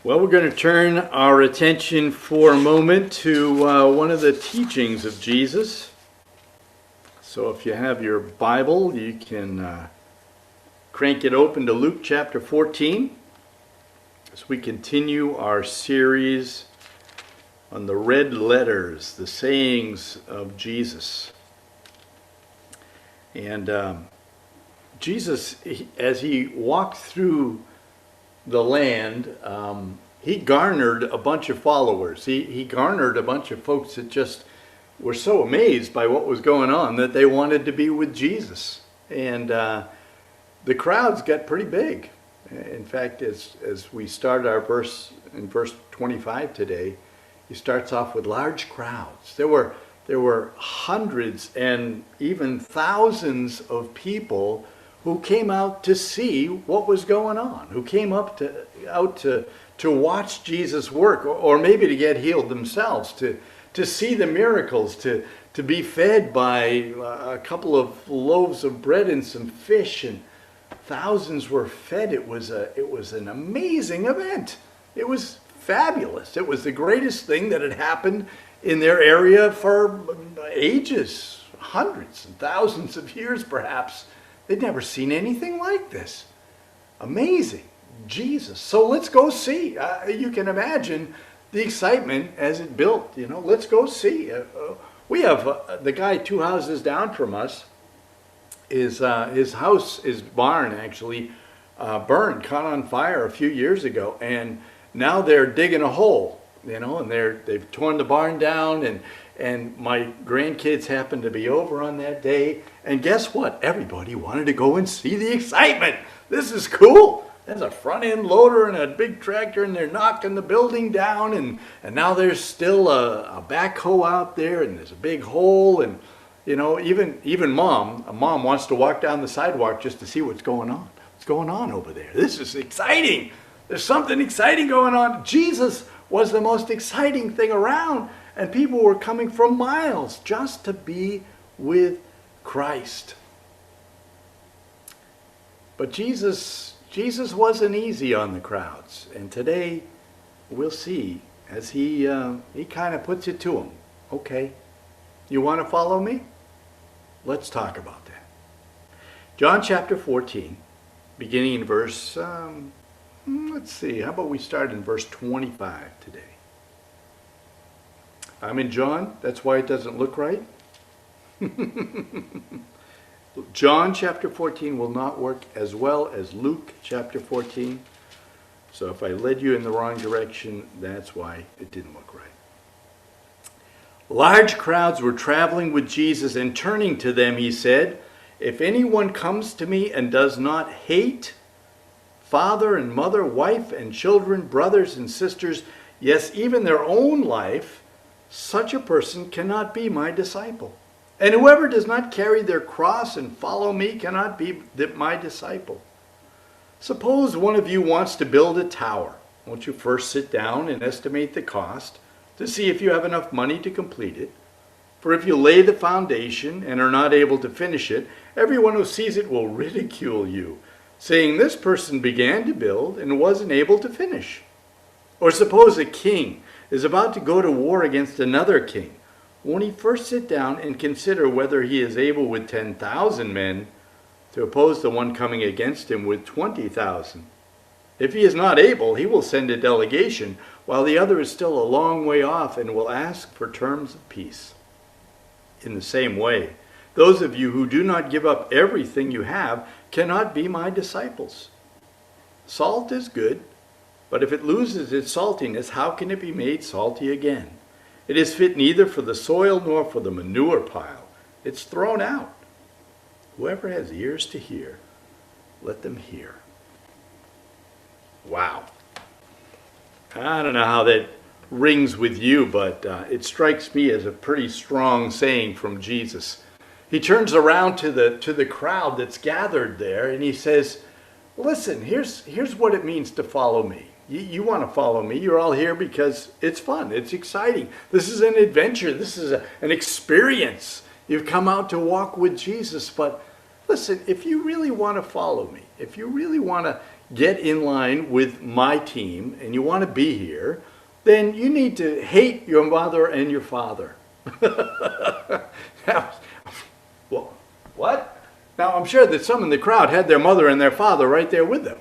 Well, we're going to turn our attention for a moment to one of the teachings of Jesus. So if you have your Bible, you can crank it open to Luke chapter 14 as we continue our series on the red letters, the sayings of Jesus. And Jesus, as he walked through the land, he garnered a bunch of followers. He garnered a bunch of folks that just were so amazed by what was going on that they wanted to be with Jesus. And the crowds got pretty big. In fact, as we start our verse in verse 25 today, he starts off with large crowds. There were hundreds and even thousands of people who came out to see what was going on, who came out to watch Jesus work, or maybe to get healed themselves, to see the miracles, to be fed by a couple of loaves of bread and some fish, and thousands were fed. It was an amazing event. It was fabulous. It was the greatest thing that had happened in their area for ages, hundreds and thousands of years perhaps. They'd never seen anything like this. Amazing. Jesus. So let's go see. You can imagine the excitement as it built. Let's go see. We have the guy 2 houses down from us. His house, his barn actually, burned, caught on fire a few years ago. And now they're digging a hole, and they've torn the barn down, and my grandkids happened to be over on that day. And guess what? Everybody wanted to go and see the excitement. This is cool. There's a front end loader and a big tractor, and they're knocking the building down. And now there's still a backhoe out there, and there's a big hole. And, even mom wants to walk down the sidewalk just to see what's going on. What's going on over there? This is exciting. There's something exciting going on. Jesus was the most exciting thing around. And people were coming from miles just to be with Christ. But Jesus wasn't easy on the crowds. And today we'll see as he kind of puts it to them. Okay, you want to follow me? Let's talk about that. John chapter 14, beginning in verse, let's see, how about we start in verse 25 today. I'm in John, that's why it doesn't look right. John chapter 14 will not work as well as Luke chapter 14. So if I led you in the wrong direction, that's why it didn't look right. Large crowds were traveling with Jesus, and turning to them, he said, "If anyone comes to me and does not hate father and mother, wife and children, brothers and sisters, yes, even their own life, such a person cannot be my disciple. And whoever does not carry their cross and follow me cannot be my disciple. Suppose one of you wants to build a tower. Won't you first sit down and estimate the cost to see if you have enough money to complete it? For if you lay the foundation and are not able to finish it, everyone who sees it will ridicule you, saying, 'This person began to build and wasn't able to finish.' Or suppose a king is about to go to war against another king. Won't he first sit down and consider whether he is able with 10,000 men to oppose the one coming against him with 20,000? If he is not able, he will send a delegation, while the other is still a long way off, and will ask for terms of peace. In the same way, those of you who do not give up everything you have cannot be my disciples. Salt is good, but if it loses its saltiness, how can it be made salty again? It is fit neither for the soil nor for the manure pile. It's thrown out. Whoever has ears to hear, let them hear." Wow. I don't know how that rings with you, but it strikes me as a pretty strong saying from Jesus. He turns around to the crowd that's gathered there, and he says, "Listen, here's what it means to follow me. You want to follow me. You're all here because it's fun. It's exciting. This is an adventure. This is an experience. You've come out to walk with Jesus. But listen, if you really want to follow me, if you really want to get in line with my team and you want to be here, then you need to hate your mother and your father. Well, what? Now, I'm sure that some in the crowd had their mother and their father right there with them.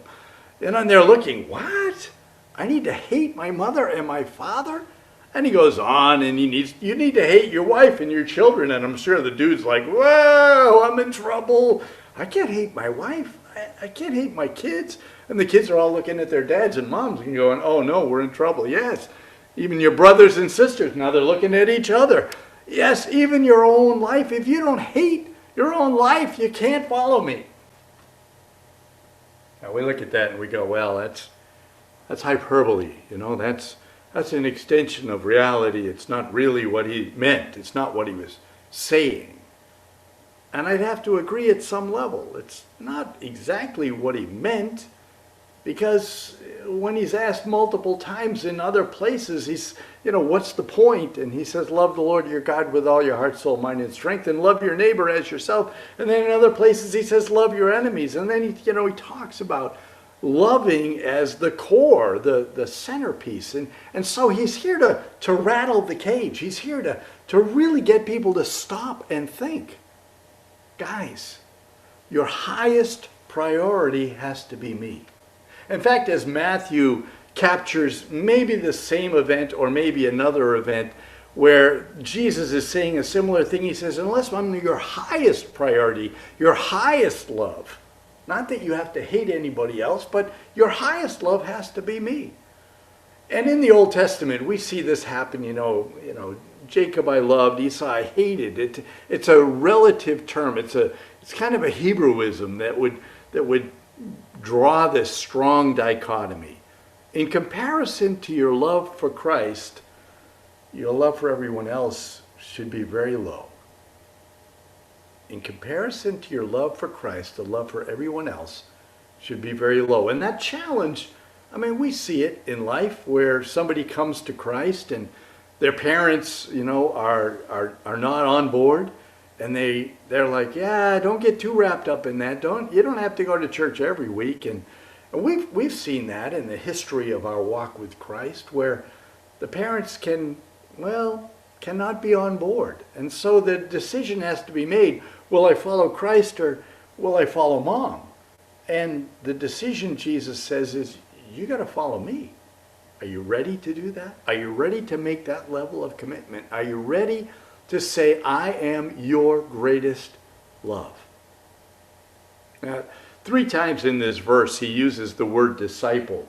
And they're looking, what? I need to hate my mother and my father? And he goes on, and you need to hate your wife and your children. And I'm sure the dude's like, whoa, I'm in trouble. I can't hate my wife. I can't hate my kids. And the kids are all looking at their dads and moms and going, oh no, we're in trouble. Yes, even your brothers and sisters, now they're looking at each other. Yes, even your own life. If you don't hate your own life, you can't follow me. Now we look at that and we go, well, that's hyperbole. You know, that's an extension of reality. It's not really what he meant. It's not what he was saying. And I'd have to agree at some level. It's not exactly what he meant, because when he's asked multiple times in other places, he's, what's the point? And he says, love the Lord your God with all your heart, soul, mind, and strength, and love your neighbor as yourself. And then in other places he says, love your enemies. And then he talks about loving as the core, the centerpiece. And so he's here to rattle the cage. He's here to really get people to stop and think. Guys, your highest priority has to be me. In fact, as Matthew captures maybe the same event or maybe another event where Jesus is saying a similar thing, he says, unless I'm your highest priority, your highest love, not that you have to hate anybody else, but your highest love has to be me. And in the Old Testament, we see this happen, Jacob I loved, Esau I hated. It's a relative term. It's kind of a Hebrewism that would draw this strong dichotomy. In comparison to your love for Christ, your love for everyone else should be very low. In comparison to your love for Christ, the love for everyone else should be very low. And that challenge, we see it in life where somebody comes to Christ and their parents, are not on board, and they're like, yeah, don't get too wrapped up in that. You don't have to go to church every week. And we've seen that in the history of our walk with Christ, where the parents cannot be on board. And so the decision has to be made, will I follow Christ or will I follow mom? And the decision, Jesus says, is you got to follow me. Are you ready to do that? Are you ready to make that level of commitment? Are you ready to say, I am your greatest love? Now, 3 times in this verse, he uses the word disciple.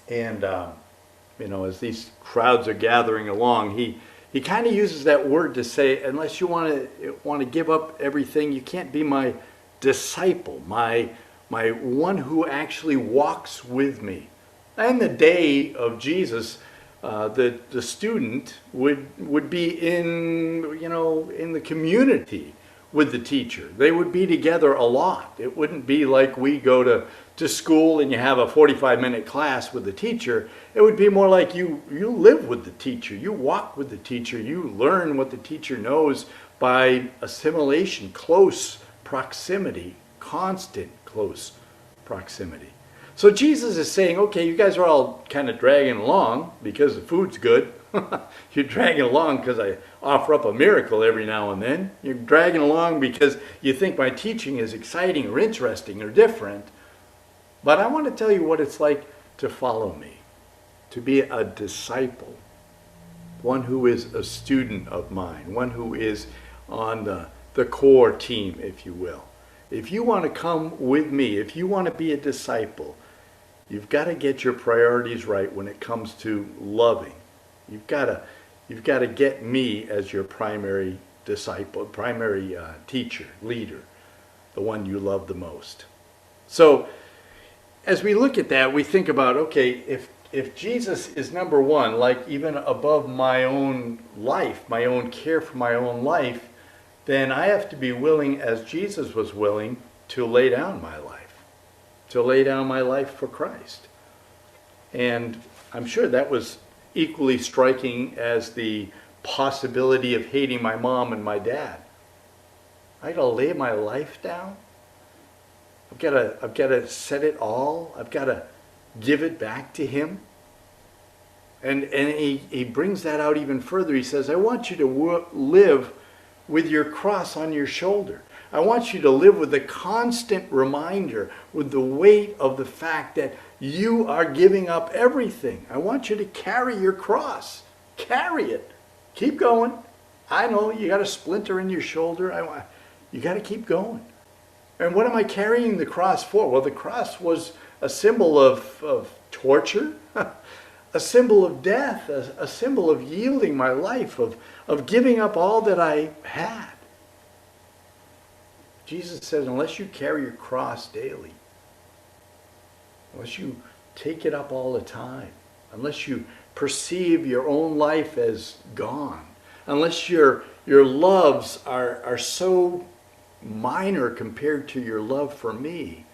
And, as these crowds are gathering along, he kind of uses that word to say, unless you want to give up everything, you can't be my disciple, my one who actually walks with me. In the day of Jesus, the student would be in the community with the teacher. They would be together a lot. It wouldn't be like we go to school and you have a 45-minute class with the teacher. It would be more like you live with the teacher. You walk with the teacher. You learn what the teacher knows by assimilation, close proximity, constant close proximity. So Jesus is saying, okay, you guys are all kind of dragging along because the food's good. You're dragging along because I offer up a miracle every now and then. You're dragging along because you think my teaching is exciting or interesting or different. But I want to tell you what it's like to follow me, to be a disciple, one who is a student of mine, one who is on the core team, if you will. If you want to come with me, if you want to be a disciple, you've got to get your priorities right when it comes to loving. You've got to get me as your primary disciple, primary teacher, leader, the one you love the most. So as we look at that, we think about, okay, if Jesus is number one, like even above my own life, my own care for my own life, then I have to be willing, as Jesus was willing, to lay down my life for Christ. And I'm sure that was equally striking as the possibility of hating my mom and my dad. I got to lay my life down. I've got to set it all. I've got to give it back to him. And he brings that out even further. He says, I want you to live with your cross on your shoulder. I want you to live with the constant reminder, with the weight of the fact that you are giving up everything. I want you to carry your cross. Carry it. Keep going. I know you got a splinter in your shoulder. You got to keep going. And what am I carrying the cross for? Well, the cross was a symbol of torture, a symbol of death, a symbol of yielding my life, of giving up all that I had. Jesus says, unless you carry your cross daily, unless you take it up all the time, unless you perceive your own life as gone, unless your loves are so minor compared to your love for me,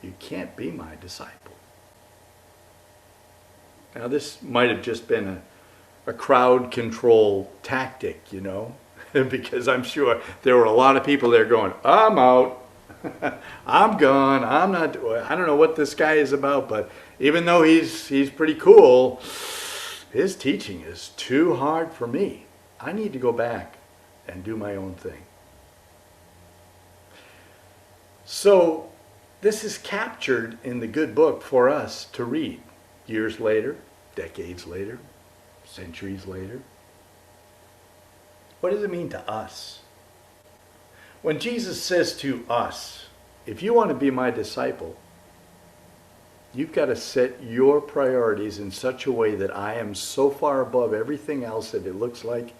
you can't be my disciple. Now this might have just been a crowd control tactic, you know, because I'm sure there were a lot of people there going, I'm out, I'm gone, I don't know what this guy is about, but even though he's pretty cool, his teaching is too hard for me. I need to go back and do my own thing. So this is captured in the good book for us to read years later, decades later, centuries later. What does it mean to us? When Jesus says to us, if you want to be my disciple, you've got to set your priorities in such a way that I am so far above everything else that it looks like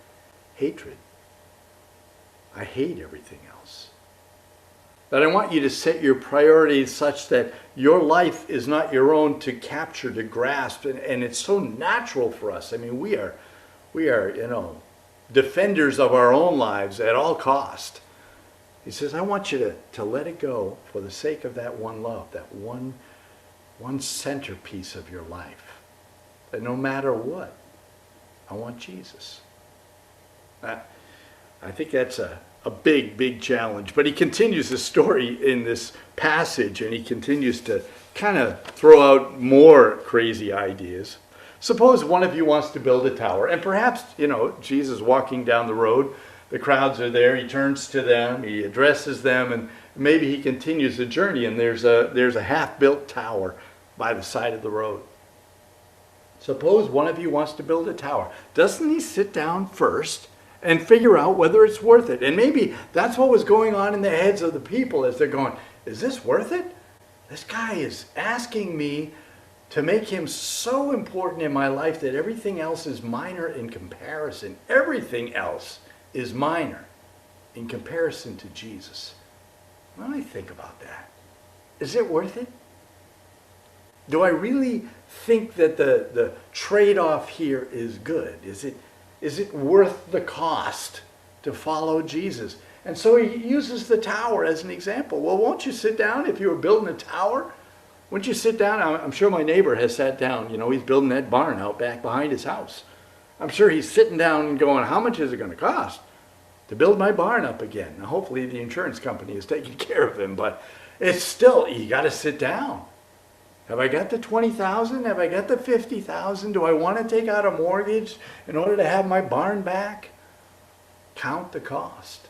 hatred. I hate everything else. That I want you to set your priorities such that your life is not your own to capture, to grasp, and it's so natural for us. I mean, we are, defenders of our own lives at all cost. He says, I want you to let it go for the sake of that one love, that one centerpiece of your life. That no matter what, I want Jesus. I think that's a big challenge. But he continues the story in this passage, and he continues to kind of throw out more crazy ideas. Suppose one of you wants to build a tower, and perhaps, Jesus walking down the road, the crowds are there, he turns to them, he addresses them, and maybe he continues the journey, and there's a half-built tower by the side of the road. Suppose one of you wants to build a tower. Doesn't he sit down first and figure out whether it's worth it? And maybe that's what was going on in the heads of the people as they're going, is this worth it? This guy is asking me to make him so important in my life that everything else is minor in comparison. Everything else is minor in comparison to Jesus. What do I think about that? Is it worth it? Do I really think that the trade-off here is good? Is it worth the cost to follow Jesus? And so he uses the tower as an example. Well, won't you sit down if you were building a tower? Wouldn't you sit down? I'm sure my neighbor has sat down. He's building that barn out back behind his house. I'm sure he's sitting down and going, how much is it going to cost to build my barn up again? Now, hopefully the insurance company is taking care of him, but it's still, you got to sit down. Have I got the $20,000? Have I got the $50,000? Do I want to take out a mortgage in order to have my barn back? Count the cost.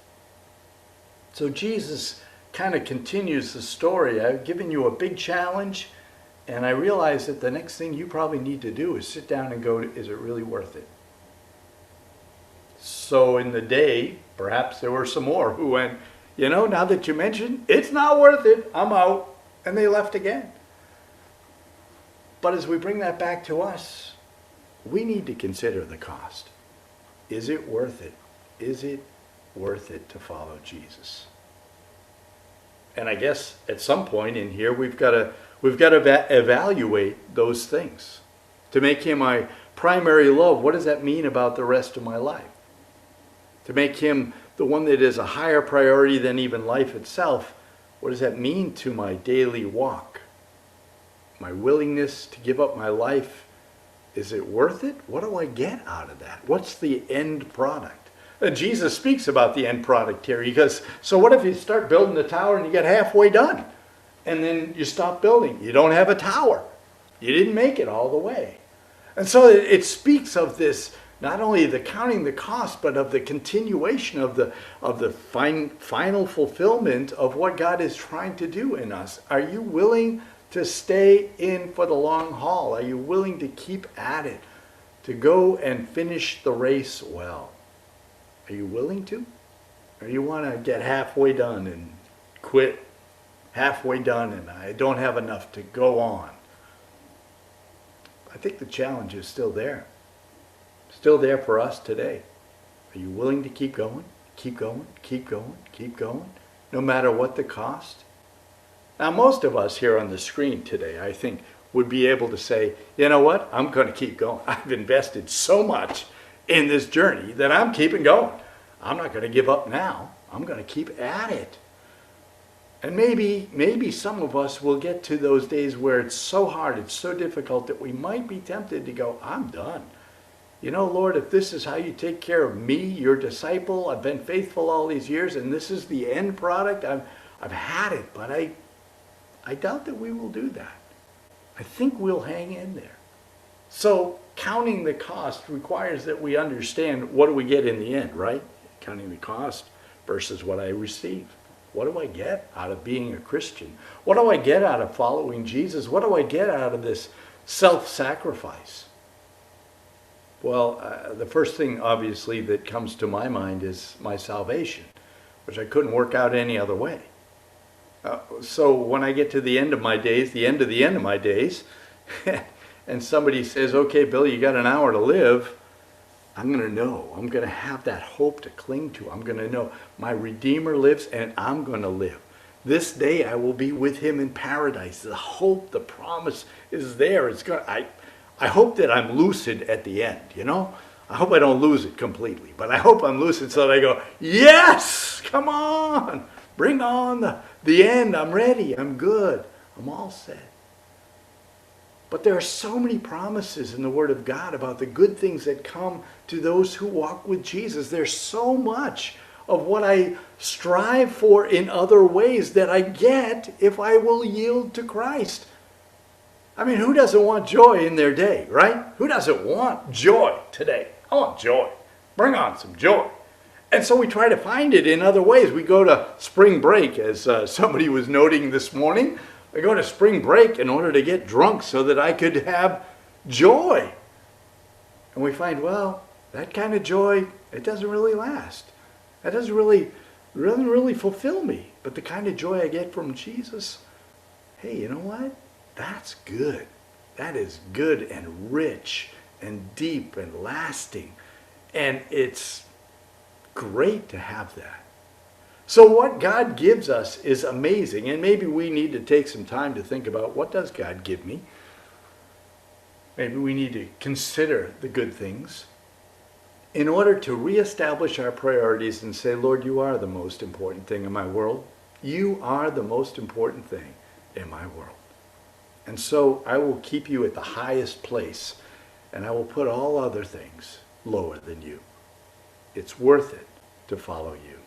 So Jesus kind of continues the story. I've given you a big challenge, and I realize that the next thing you probably need to do is sit down and go, is it really worth it? So in the day, perhaps there were some more who went, now that you mentioned, it's not worth it, I'm out. And they left again. But as we bring that back to us, we need to consider the cost. Is it worth it? Is it worth it to follow Jesus? And I guess at some point in here, we've got to evaluate those things. To make him my primary love, what does that mean about the rest of my life? To make him the one that is a higher priority than even life itself, what does that mean to my daily walk? My willingness to give up my life, is it worth it? What do I get out of that? What's the end product? Jesus speaks about the end product here. He goes, so what if you start building the tower and you get halfway done? And then you stop building. You don't have a tower. You didn't make it all the way. And so it speaks of this, not only the counting the cost, but of the continuation of the final fulfillment of what God is trying to do in us. Are you willing to stay in for the long haul? Are you willing to keep at it, to go and finish the race well? Are you willing to? Or you want to get halfway done and quit? Halfway done and I don't have enough to go on. I think the challenge is still there. Still there for us today. Are you willing to keep going? Keep going, keep going, keep going, no matter what the cost? Now, most of us here on the screen today, I think, would be able to say, you know what? I'm going to keep going. I've invested so much in this journey that I'm keeping going. I'm not going to give up now. I'm going to keep at it. And maybe some of us will get to those days where it's so hard, it's so difficult that we might be tempted to go, I'm done. You know, Lord, if this is how you take care of me, your disciple, I've been faithful all these years, and this is the end product, I've had it, but I doubt that we will do that. I think we'll hang in there. So counting the cost requires that we understand what do we get in the end, right? Counting the cost versus what I receive. What do I get out of being a Christian? What do I get out of following Jesus? What do I get out of this self-sacrifice? Well, the first thing, obviously, that comes to my mind is my salvation, which I couldn't work out any other way. So when I get to the end of my days, the end of my days, and somebody says, okay, Bill, you got an hour to live, I'm going to know. I'm going to have that hope to cling to. I'm going to know my Redeemer lives and I'm going to live. This day I will be with him in paradise. The hope, the promise is there. I hope that I'm lucid at the end, you know. I hope I don't lose it completely, but I hope I'm lucid so that I go, yes, come on, bring on the end. I'm ready. I'm good. I'm all set. But there are so many promises in the Word of God about the good things that come to those who walk with Jesus. There's so much of what I strive for in other ways that I get if I will yield to Christ. I mean, who doesn't want joy in their day, right? Who doesn't want joy today? I want joy. Bring on some joy. And so we try to find it in other ways. We go to spring break, as somebody was noting this morning. I go to spring break in order to get drunk so that I could have joy. And we find, well, that kind of joy, it doesn't really last. That doesn't really fulfill me. But the kind of joy I get from Jesus, hey, you know what? That's good. That is good and rich and deep and lasting. And it's great to have that. So what God gives us is amazing, and maybe we need to take some time to think about, what does God give me? Maybe we need to consider the good things in order to reestablish our priorities and say, Lord, you are the most important thing in my world. You are the most important thing in my world. And so I will keep you at the highest place, and I will put all other things lower than you. It's worth it to follow you.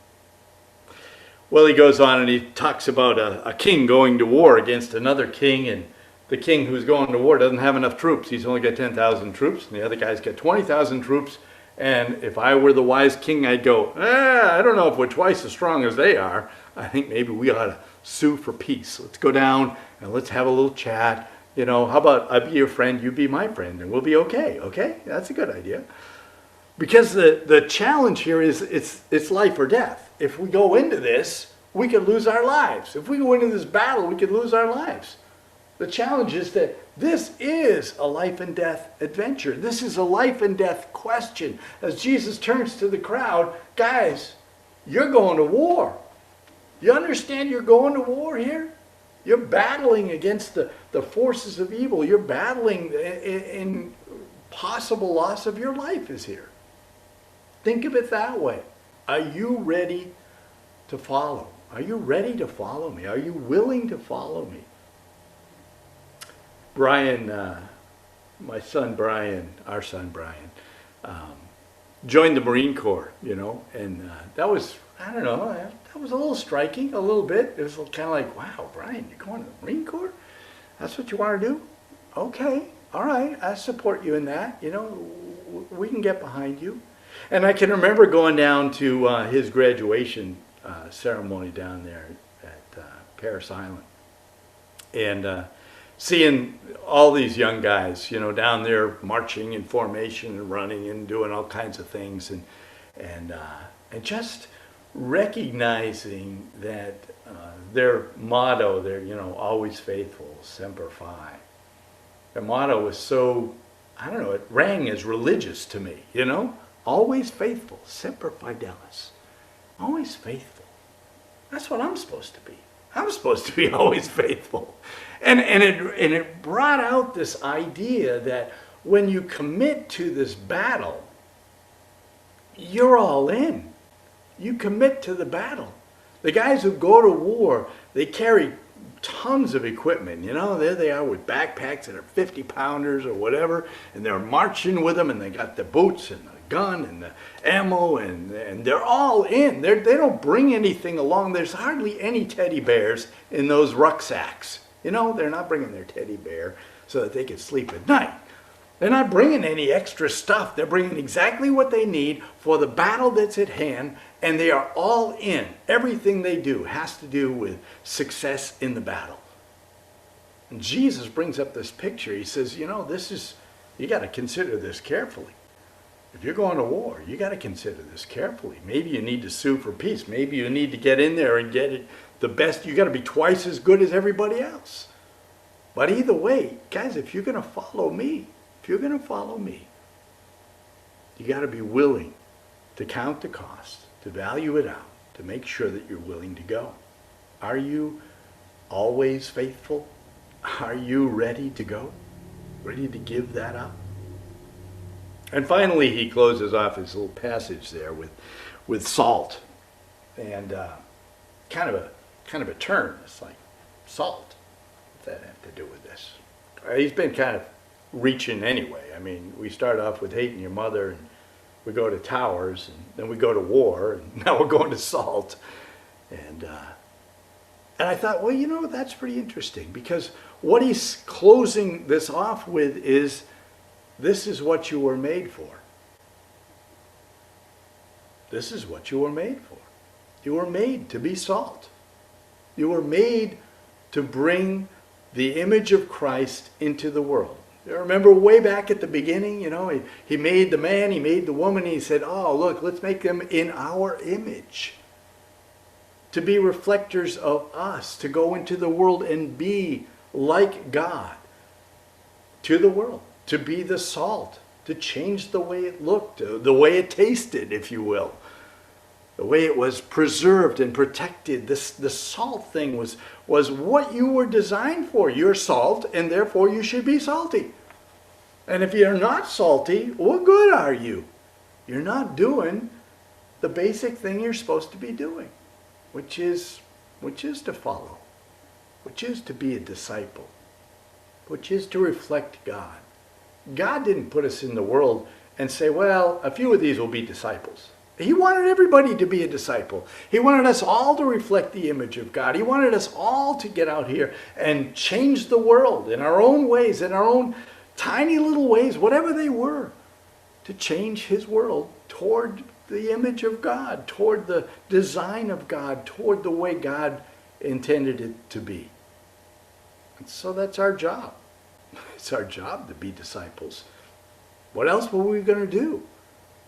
Well, he goes on and he talks about a king going to war against another king, and the king who's going to war doesn't have enough troops. He's only got 10,000 troops, and the other guy's got 20,000 troops. And if I were the wise king, I'd go, I don't know if we're twice as strong as they are. I think maybe we ought to sue for peace. Let's go down and let's have a little chat. You know, how about I be your friend, you be my friend, and we'll be okay. Okay, that's a good idea. Because the challenge here is it's life or death. If we go into this, we could lose our lives. If we go into this battle, we could lose our lives. The challenge is that this is a life and death adventure. This is a life and death question. As Jesus turns to the crowd, guys, you're going to war. You understand you're going to war here? You're battling against the forces of evil. You're battling in possible loss of your life is here. Think of it that way. Are you ready to follow? Are you ready to follow me? Are you willing to follow me? Brian, my son Brian, our son Brian, joined the Marine Corps, and that was, I don't know, that was a little striking, a little bit. It was kind of like, wow, Brian, you're going to the Marine Corps? That's what you want to do? Okay, all right, I support you in that. We can get behind you. And I can remember going down to his graduation ceremony down there at Paris Island, and seeing all these young guys, down there marching in formation and running and doing all kinds of things, and just recognizing that their motto, they're always faithful, semper fi. Their motto was so, I don't know, it rang as religious to me, always faithful, semper fidelis, always faithful. That's what I'm supposed to be. I'm supposed to be always faithful. And it brought out this idea that when you commit to this battle, you're all in. You commit to the battle. The guys who go to war, they carry tons of equipment. There they are with backpacks that are 50-pounders or whatever, and they're marching with them, and they got the boots and the gun and the ammo, and they're all in. They don't bring anything along. There's hardly any teddy bears in those rucksacks. They're not bringing their teddy bear so that they can sleep at night. They're not bringing any extra stuff. They're bringing exactly what they need for the battle that's at hand, and they are all in. Everything they do has to do with success in the battle. And Jesus brings up this picture. He says, you got to consider this carefully. If you're going to war, you got to consider this carefully. Maybe you need to sue for peace. Maybe you need to get in there and get it the best. You got to be twice as good as everybody else. But either way, guys, if you're going to follow me, you got to be willing to count the cost, to value it out, to make sure that you're willing to go. Are you always faithful? Are you ready to go? Ready to give that up? And finally, he closes off his little passage there with salt, and kind of a turn. It's like, salt. What's that have to do with this? He's been kind of reaching anyway. I mean, we start off with hating your mother, and we go to towers, and then we go to war, and now we're going to salt. And I thought, well, that's pretty interesting, because what he's closing this off with is, this is what you were made for. This is what you were made for. You were made to be salt. You were made to bring the image of Christ into the world. You remember way back at the beginning, he made the man, he made the woman, he said, oh, look, let's make them in our image. To be reflectors of us, to go into the world and be like God to the world, to be the salt, to change the way it looked, the way it tasted, if you will, the way it was preserved and protected. The salt thing was what you were designed for. You're salt, and therefore you should be salty. And if you're not salty, what good are you? You're not doing the basic thing you're supposed to be doing, which is to follow, which is to be a disciple, which is to reflect God. God didn't put us in the world and say, well, a few of these will be disciples. He wanted everybody to be a disciple. He wanted us all to reflect the image of God. He wanted us all to get out here and change the world in our own ways, in our own tiny little ways, whatever they were, to change his world toward the image of God, toward the design of God, toward the way God intended it to be. And so that's our job. It's our job to be disciples. What else were we going to do?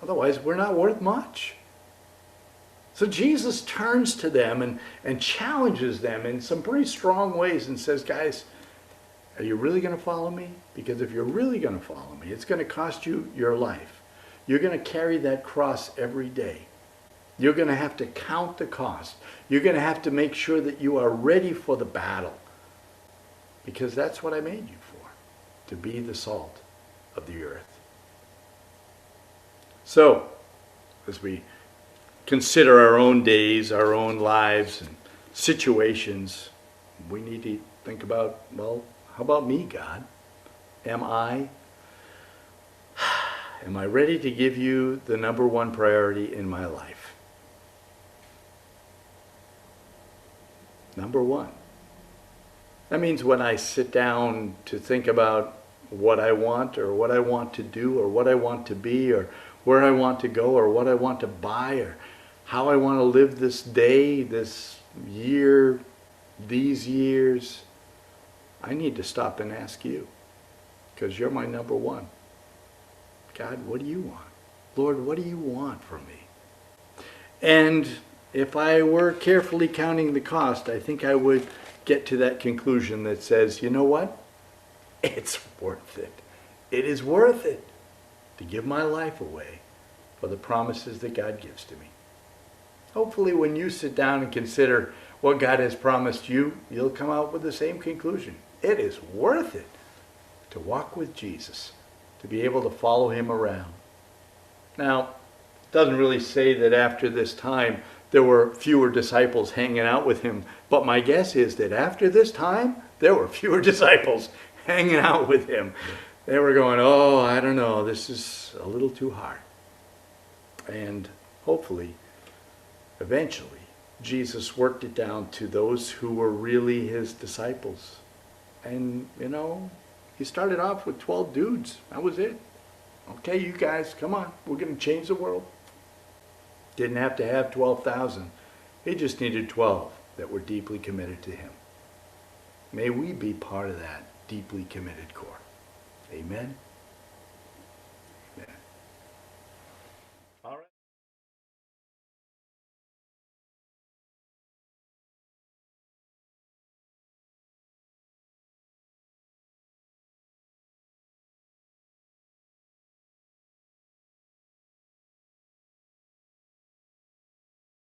Otherwise, we're not worth much. So Jesus turns to them and challenges them in some pretty strong ways and says, guys, are you really going to follow me? Because if you're really going to follow me, it's going to cost you your life. You're going to carry that cross every day. You're going to have to count the cost. You're going to have to make sure that you are ready for the battle. Because that's what I made you for, to be the salt of the earth. So, as we consider our own days, our own lives and situations, we need to think about, well, how about me, God? Am Am I ready to give you the number one priority in my life? Number one. That means when I sit down to think about what I want or what I want to do or what I want to be or where I want to go or what I want to buy or how I want to live this day, this year, these years, I need to stop and ask you, because you're my number one. God, what do you want? Lord, what do you want from me? And if I were carefully counting the cost, I think I would get to that conclusion that says, you know what? It's worth it. It is worth it to give my life away for the promises that God gives to me. Hopefully when you sit down and consider what God has promised you, you'll come out with the same conclusion. It is worth it to walk with Jesus, to be able to follow him around. Now, it doesn't really say that after this time there were fewer disciples hanging out with him, but my guess is that after this time there were fewer disciples hanging out with him. They were going, oh, I don't know, this is a little too hard. And hopefully, eventually, Jesus worked it down to those who were really his disciples. And, you know, he started off with 12 dudes. That was it. Okay, you guys, come on. We're going to change the world. Didn't have to have 12,000. He just needed 12 that were deeply committed to him. May we be part of that deeply committed core. Amen.